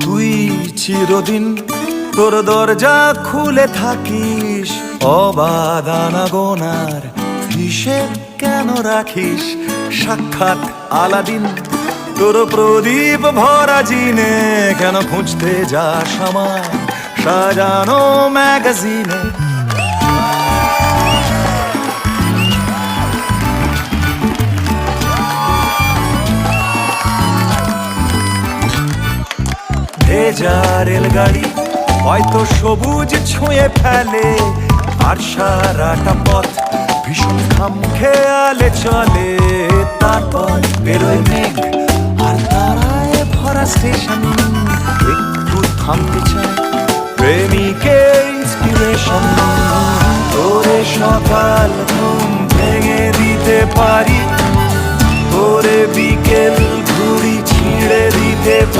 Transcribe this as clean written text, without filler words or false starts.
তুই চিরদিন তোর দরজা খুলে থাকিস, অবাধ আনাগোনার হিসেব কেন রাখিস? সাক্ষাৎ আলাদিন তোর প্রদীপ ভরা জিনে কেন খুঁজতে যাস আমার সাজানো ম্যাগাজিনে? ভেজা রেলগাড়ি হয়তো সবুজ ছুঁয়ে ফেলে, আর সারাটা পথ ভীষণ খামখেয়ালে চলে। তারপর বেরোয় মেঘ আর তারায় ভরা স্টেশন, একটু থামতে চায় প্রেমিকের ইন্সপিরেশন। তোরে সকাল ঘুম ভেঙে দিতে পারি, তোরে বিকেল ঘুড়ি ছিঁড়ে দিতে পারি।